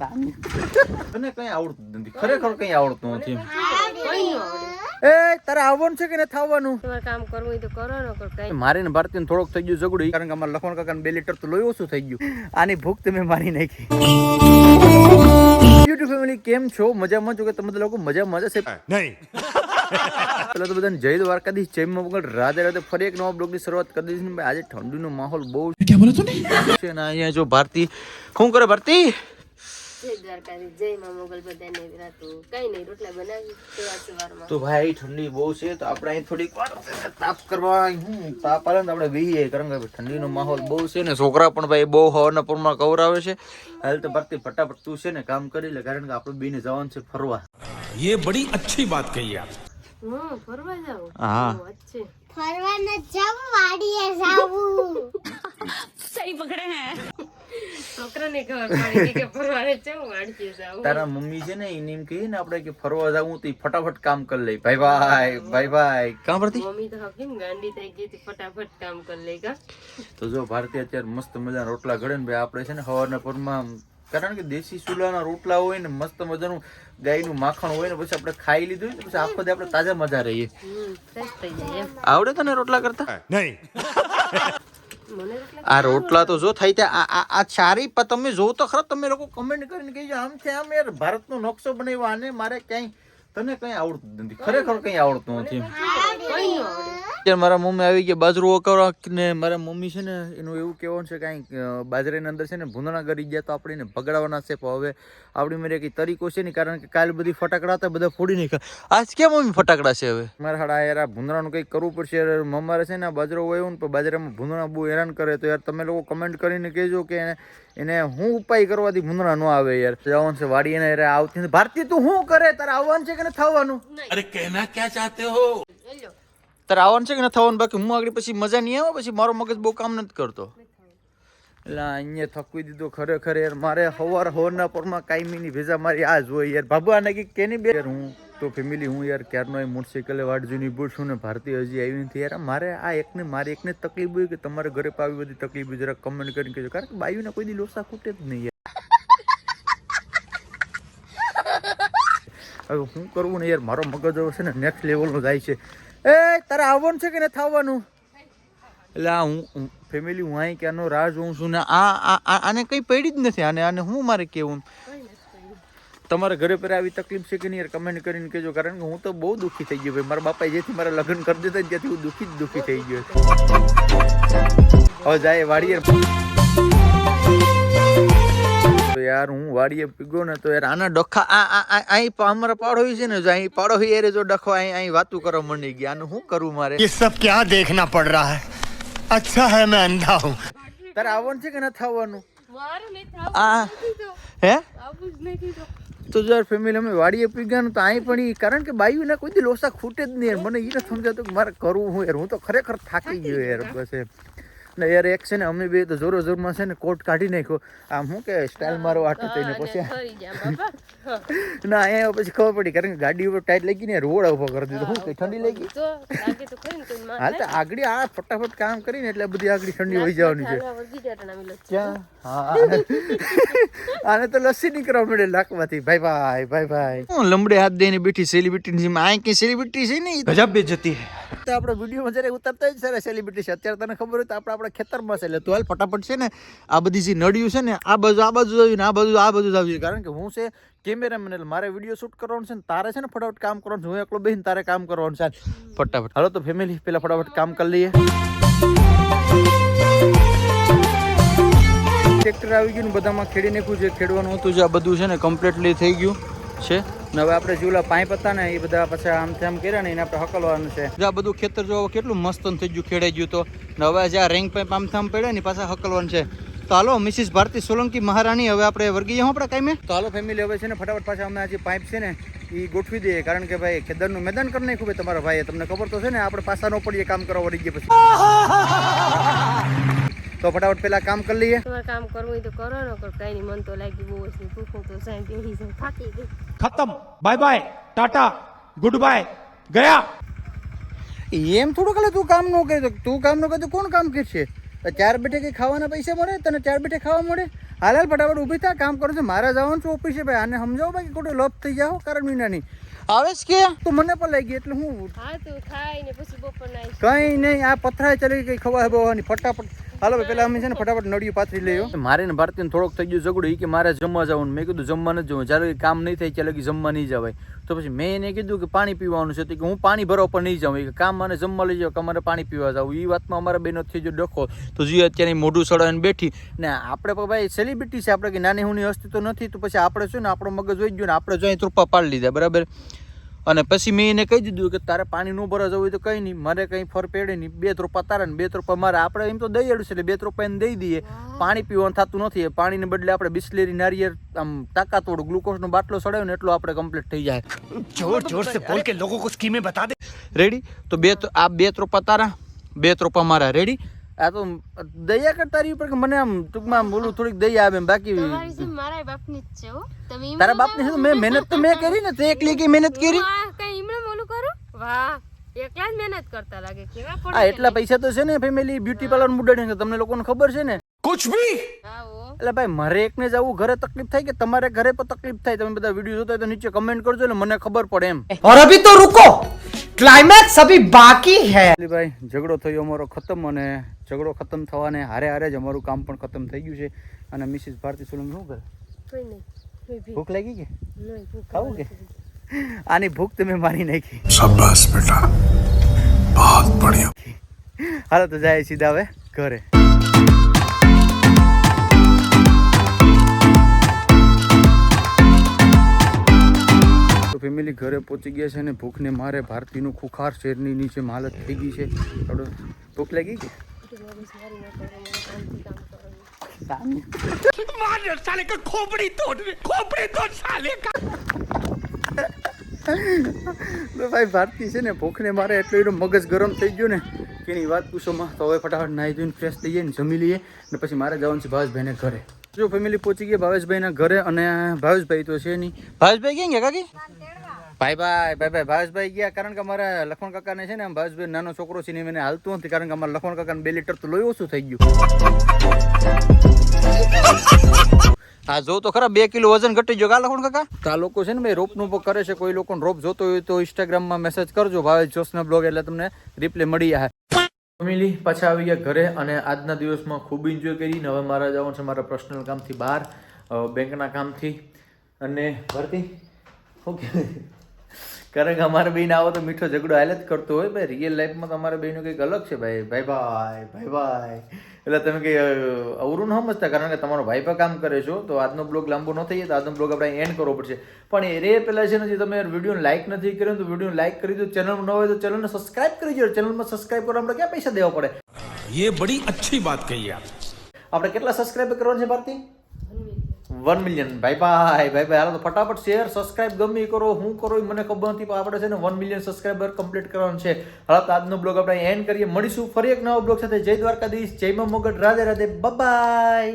તને કઈ આવડતું નથી, ખરેખર કઈ આવડતું નથી. એ તારે આવવાનું છે કે નથી આવવાનું? તમારે કામ કરવું હોય તો કરો, ન કરો કઈ. મારી ને ભારતીય થોડોક થઈ ગયું ઝઘડું, કારણ કે અમારા લખણ કાકા 2 લીટર તો લોહી ઓછું થઈ ગયું. આની ભૂખ તમે મારી નાખી. યુટ્યુબ ફેમિલી કેમ છો? મજામાં છો કે તમે લોકો મજામાં જશે? નહીં. પેલા તો બધાને જય દ્વારકાધીશ, જય મંગળ, રાધે રાધે. ફરી એક નવા બ્લોગની શરૂઆત કરી દીધી છે. આજે ઠંડીનો માહોલ બહુ છે ને. અહીંયા જો ભારતી શું કરે? ભારતી જય દ્વારકાધીશ, જય માં મોગલ બધાને રાતું કઈ નહીં, રોટલા બનાવી સવારમાં. તો ભાઈ ઠંડી બહુ છે તો આપણે અહીં થોડીક વાર તાપ કરવા તાપ આવે ને આપણે બેહીએ, કારણ કે ઠંડીનો માહોલ બહુ છે ને. છોકરા પણ ભાઈ બહુ હવાના પૂરમાં કવરાવે છે. હાલ તો ભારતી ફટાફટ તું છે ને કામ કરી લે, કારણ કે આપણે બેને જવાનું છે ફરવા. ये बड़ी अच्छी बात कही आप. ફરવા જાવ? હા અચ્છા, ફરવા ન જાવું, વાડીએ જાવું. સહી પકડે હે. છોકરાને ખબર પડી કે ફરવાને જવું, વાડીએ જાવ. તારા મમ્મી છે ને એને એમ કહીએ ને આપણે કે ફરવા જવું તો ફટાફટ કામ કરી લે. ભાઈ ભાઈ ભાઈ ભાઈ કામ કરતી મમ્મી તો હકીમ ગાંડી થઈ ગઈ હતી, ફટાફટ કામ કરી લે કા. તો જો ભારતી અત્યારે મસ્ત મજાના રોટલા ઘડે ને ભાઈ, આપણે છે ને સવારના પરમાં, કારણ કે દેશી ચૂલાના રોટલા હોય ને મસ્ત મજાનું ગાયનું માખણ હોય ને પછી આપણે ખાઈ લીધું હોય ને પછી આખો દી આપણે તાજા મજા રહીએ. ફ્રેશ થઈ જાય એમ. આવડે તને રોટલા કરતા? नहीं. મને રોટલા આ રોટલા તો જો થઈ ત્યાં આ ચારી તમે જો તો ખરા, તમે લોકો કમેન્ટ કરીને કહેજો આમ છે આમ. યાર ભારતનો નકશો બનાવ્યો, આને મારે ક્યાંય તને કઈ આવડતું નથી, ખરેખર કઈ આવડતું નથી. કઈ ન આવડે. અત્યારે મારા મમ્મી આવી ગયા બાજરો વગાડવા ને મારા મમ્મી છે ને એનું એવું કહેવાનું છે કાંઈક બાજરાની અંદર છે ને ભૂંદણા કરી ગયા તો આપણે એને ભગાડવાના છે. પણ હવે આપણી મારે કઈ તરીકો છે નહીં, કારણ કે કાલે બધી ફટાકડા હતા બધા ફોડી નાખ્યા. આજ કેમ મમ્મી ફટાકડા છે? હવે મારા હાડા યાર આ ભૂંદણાનું કંઈક કરવું પડશે. મમ્મારે છે ને આ બાજરો હોય ને પણ બાજરામાં ભૂંદણા બહુ હેરાન કરે. તો યાર તમે લોકો કમેન્ટ કરીને કહેજો કે એને હું ઉપાય કરવાથી ભૂંદણા ન આવે. યાર જવાનું છે વાડી એને યાર આવતી. ભારતી તું શું કરે? તારે આવવાનું છે કે નથી થવાનું? अरे कहना क्या चाहते हो? તારે આવવાનું છે કે નથી થવાનું? બાકી હું આગળ પછી મજા નહીં આવે, પછી મારો મગજ બહુ કામ નથી કરતો. એટલે અહીંયા થકવી દીધો ખરેખર યાર. મારે હવારના પરમાં કાયમીની ભેજા મારી આ જ હોય યાર. બાબુ આને કે કેની બે હું તો ફેમિલી હું યાર ક્યારનો મોટરસાઇકલે વાટ જોઈને ઊભો છું ને ભારતી હજી આવી નથી યાર. મારે આ મારી એકને તકલીફ હોય કે તમારે ઘરે આવી બધી તકલીફ હોય જરા કમેન્ટ કરીને કહેજો, કારણ કે બાયુને કોઈ દી લોસા ખૂટે જ નહીં યાર. હવે શું કરવું ને યાર, મારો મગજ હવે છે ને નેક્સ્ટ લેવલનો જાય છે. એ તારે આવવાનું છે કે નથી આવવાનું? એટલે આ હું ફેમિલી હું અહીં ક્યાંનો રાહ જોઉં છું ને આને કંઈ પડી જ નથી. આને હું મારે કેવું? તમારા ઘરે પર આવી તકલીફ છે કે નહીં યાર કમેન્ટ કરીને કહેજો, કારણ કે હું તો બહુ દુઃખી થઈ ગયો ભાઈ. મારા બાપાએ જેથી મારા લગ્ન કરી દીધા ત્યાંથી હું દુઃખી થઈ ગયો. હવે જાય વાડીએ તો યાર હું વાડીએ પીગો ને તો યાર આના ડખા અહીં અમારા પાડોશી છે ને, જો અહીં પાડોશી યાર જો ડખો અહીં વાતું કરવા મંડી ગયા. આનું શું કરવું મારે? ये सब क्या देखना पड़ रहा है? अच्छा है मैं अंधा हूँ. તારે આવવાનું છે કે નથી આવવાનું? મારે નહીં આ હે આવું જ નથી તો. તો જ્યારે ફેમિલી અમે વાડીએ પીગ્યા તો અહીં પણ કારણ કે બાયુને કોઈ દી લોસા ખૂટે જ નહીં યાર. મને એ સમજાતું કે મારે કરવું હું યાર. હું તો ખરેખર થાકી ગયો યાર. બસ ને યાર એક છે ને અમે બે તો જોરો જોરમાં છે ને કોટ કાઢી નાખ્યો. આમ શું કે સ્ટાઇલ મારો આટો થઈને પછી ફરી ગયા બાપા. ના અહીંયા પછી ખબર પડી, કારણ કે ગાડી ઉપર ટાઈટ લાગી ને રોડ ઉભો કરી દીધો. શું કઈ ઠંડી લાગી? તો લાગે તો ખરી ને કોઈ માં હાલ તો આગળ આ ફટાફટ કામ કરીને એટલે બધી આગળ ઠંડી હોઈ જવાની છે. વર્ગી જાટણા મિલો ક્યાં? હા આને તો લસ્સી નીકળવા મળે લાકમાંથી. ભાઈ ભાઈ ભાઈ ભાઈ હું લંબડે હાથ દઈને બેઠી સેલિબ્રિટી ની. આ કઈ સેલિબ્રિટી છે ને, गजब बेइज्जती है. તો આપણે વિડીયોમાં જ્યારે ઉતારતા જ સર સેલિબ્રિટી છે. અત્યારે તને ખબર હોય તો આપણા ખેતરમાં છે. એટલે તું હાલ ફટાફટ છે ને આ બધી જે નડિયું છે ને આ બાજુ જાવી ને આ બાજુ જાવી, કારણ કે હું છે કેમેરામેન એટલે મારે વિડીયો શૂટ કરવાનું છે ને તારે છે ને ફટાફટ કામ કરવાનું છે. હું એકલો બેસીને તારે કામ કરવાનું છે ફટાફટ. હાલો તો ફેમિલી પેલા ફટાફટ કામ કરી લઈએ. ટ્રેક્ટર આવી ગયું ને બધામાં ખેડી નાખ્યું છે. ખેડવાનું હતું જે આ બધું છે ને કમ્પ્લીટલી થઈ ગયું છે ને. હવે આપણે જેવલા પાઇપ હતા ને એ બધા પછી આમથી આમ કર્યા ને એને આપણે હકલવાનું છે. આ બધું ખેતર જો કેટલું મસ્ત થઈ ગયું, ખેડાઈ ગયું. તો હવે જે આ રેંગ પાઇપ આમથી આમ પડ્યા ને પાછા હકલવાનું છે. તો હાલો મિસિસ ભારતી સોલંકી મહારાણી હવે આપણે વર્ગી જાઉં આપણે કાંઈ. તો હાલો ફેમિલી હવે છે ને ફટાફટ પાછા અમે આ જે પાઇપ છે ને એ ગોઠવી દઈએ, કારણ કે ભાઈ ખેતરનું મેદાન કરી નાખ્યું ભાઈ તમારા ભાઈએ. તમને ખબર તો છે ને આપણે પાછા ન પડીએ કામ કરવા વળી ગયા પછી. તો ફટાફટ પેલા કામ કરી લઈએ. તમારે કામ કરવું હોય તો કરો, ન કરો કઈ નહીં. મન તો લાગી બહુ છે ભૂખું તો સાહેબ બેહી જાઉં, થાકી ગઈ. खत्म. Bye bye tata good bye गया. એમ થોડું કાલે તું કામ ન કરે તો કોણ કામ કરશે? તો 4 બેઠે કંઈ ખાવાના પૈસા મળે તને? 4 બેઠે ખાવા મળે? હાલ ફટાફટ ઊભી થા, કામ કરો છો, મારે જવાનું છે ઓફિસે ભાઈ. આને સમજાવો ભાઈ કે ખોટો લોપ થઈ જાઓ કારણ વિનાની. આવે છે કે તો મને પણ લાગી એટલે હું હા તું ખાઈ ને પછી બપોરના આવીશ. કઈ નહીં, આ પથરાય ચલી કઈ ખવા બવાની ફટાફટ. હાલો ભાઈ પેલા અમે છે ને ફટાફટ નળિયું પાથરી લઈએ. મારે ને ભારતીને થોડોક થઈ ગયું ઝઘડું, કે મારે જમવા જવાનું. મેં કીધું જમવા નથી જવું, જ્યારે કામ નહીં થાય ત્યારે જમવા નહીં જવાય. તો પછી મેં એને કીધું કે પાણી પીવાનું છે, કે હું પાણી ભરવા પણ નહીં જાઉં, કે કામ મને જમવા લઈ જાવ કે અમારે પાણી પીવા જવું. એ વાતમાં અમારા બેનો થઈ ગયો ડખો. તો જે અત્યારે મોઢું સડાવીને બેઠી ને આપણે પણ ભાઈ સેલિબ્રિટી છે આપણે, કે નાની હુની હસ્તી તો નથી. તો પછી આપણે શું ને આપણો મગજ હોઈ ગયો ને આપણે જો અહીં ત્રુપા પાડી લીધા બરાબર. અને પછી મેં એને કહી દીધું કે તારે પાણી નો ભરવા જવું હોય તો કંઈ નહીં, મારે કંઈ ફર પેડે નહીં. 2 ત્રોપા તારા ને 2 ત્રોપા મારે. આપણે એમ તો દઈ અડશે એટલે 2 ત્રોપા એને દઈ દઈએ. પાણી પીવાનું થતું નથી, પાણીને બદલે આપણે બિસ્લેરી નારિયેળ આમ તાકાતવાળું ગ્લુકોઝનો બાટલો ચડાવ્યો ને એટલો આપણે કમ્પ્લીટ થઈ જાય. जोर जोर से बोल के लोगों को स्कीमें बता दे. રેડી? તો 2 ત્રોપા તારા, 2 ત્રોપા મારા. રેડી? આ તો દયા કરતા રહી ઉપર કે મને આમ ટૂંકમાં બોલું થોડીક દયા આવે. બાકી તમારી જેમ મારા બાપની જ છે હો. તમે ઈમણો તારા બાપની છે તો મેં મહેનત તો મેં કરી ને, તે એકલી કઈ મહેનત કરી? કઈ ઈમણો મોલું કરું? વાહ, એકલા જ મહેનત કરતા લાગે. કેવા આ પડે એટલા પૈસા તો છે ને ફેમિલી બ્યુટી પાર્લર મુડાડી, તમને લોકોને ખબર છે ને. कुछ भी આવો. એટલે ભાઈ મારે એકને જ આવું ઘરે તકલીફ થાય કે તમારે ઘરે પણ તકલીફ થાય? તમે બધા વિડીયો જોતા હોય તો નીચે કમેન્ટ કરજો એટલે મને ખબર પડે એમ. और अभी तो रुको, क्लाइमैक्स अभी बाकी है. ભાઈ ઝઘડો થયો અમારો ખતમ, અને ઝઘડો ખતમ થવાને હારે હારે જ અમારું કામ પણ ખતમ થઈ ગયું છે. અને મિસિસ ભારતી સોલંકી શું કરે? કોઈ નહીં, કોઈ ભી ભૂખ લાગી કે નહીં. ભૂખ ખાવું કે? આની ભૂખ તમે મારી નાખી. शाबाश बेटा, बहुत बढ़िया. હાલો તો જાય સીધા હવે ઘરે. તો ફેમિલી ઘરે પહોંચી ગયા છે અને ભૂખને મારે ભારતીનું ખુખાર શેરની નીચે હાલત થઈ ગઈ છે. ભૂખ લાગી કે साले का खोपड़ी तोड़ साले का. તો ભાઈ ભારતી છે ને ભૂખને મારે એટલું એનું મગજ ગરમ થઈ ગયું ને કે એની વાત પૂછોમાં. તો હવે ફટાફટ નાહી ધોઈને ફ્રેશ થઈ જાય ને જમી લઈએ ને પછી મારે જવાનું છે ભાવેશભાઈને ઘરે. જો ફેમિલી પહોંચી ગયા ભાવેશભાઈના ઘરે, અને ભાવેશભાઈ તો છે નહીં. ભાવેશભાઈ ક્યાં ગયા કાકી? ભાઈ ભાવેશભાઈ ગયા કારણ કે અમારા લખમણ કાકાને છે ને ભાવેશભાઈ નાનો છોકરો છે ને એને હાલતું નથી, કારણ કે અમારા લખમણ કાકાને 2 લીટર તો લોહી ઓછું થઈ ગયું. હા જો તો ખરા 2 કિલો વજન ઘટી ગયો કા લખમણ કાકા. તો આ લોકો છે ને ભાઈ રોપનું કરે છે, કોઈ લોકોને રોપ જોતો હોય તો ઇન્સ્ટાગ્રામમાં મેસેજ કરજો ભાવેશ જોશના બ્લોગ, એટલે તમને રિપ્લે મળી જાય. ફેમિલી પાછા આવી ગયા ઘરે અને આજના દિવસમાં ખૂબ એન્જોય કરીને હવે મારા જવાનું છે મારા પર્સનલ કામથી બહાર, બેંકના કામથી. અને ભરતી ઓકે, કારણ કે અમારા બેન આવો તો મીઠો ઝઘડો હાલ જ કરતો હોય ભાઈ. રિયલ લાઈફમાં તો અમારા બેનો કંઈક અલગ છે ભાઈ. ભાઈ એટલે તમે કંઈ અવરું ન સમજતા, કારણ કે તમારો ભાઈ પર કામ કરે છો. તો આજનો બ્લોગ લાંબો ન થઈ જાય તો આજનો બ્લોગ આપણે એન્ડ કરવો પડશે. પણ એ રે પહેલાં છે ને, જે તમે વિડીયોને લાઇક નથી કર્યો તો વિડીયોને લાઇક કરી દો. ચેનલમાં ન હોય તો ચેનલને સબસ્ક્રાઇબ કરી દો. ચેનલમાં સબસ્ક્રાઇબ કરવા આપણે ક્યાં પૈસા દેવા પડે? ये बड़ी अच्छी बात कही आप. આપણે કેટલા સબસ્ક્રાઇબ કરવાના છે ભારતી? 1 મિલિયન. ભાઈ હાલો તો ફટાફટ શેર સબસ્ક્રાઇબ ગમે કરો, હું કરો એ મને ખબર નથી, પણ આપણે છે ને 1 મિલિયન સબસ્ક્રાઇબર કમ્પ્લીટ કરવાનું છે. હાલો તો આજનો બ્લોગ આપણે એન્ડ કરીએ. મળીશું ફરી એક નવો બ્લોગ સાથે. જય દ્વારકાધીશ, જય મા મોગલ, રાધે રાધે, બાય.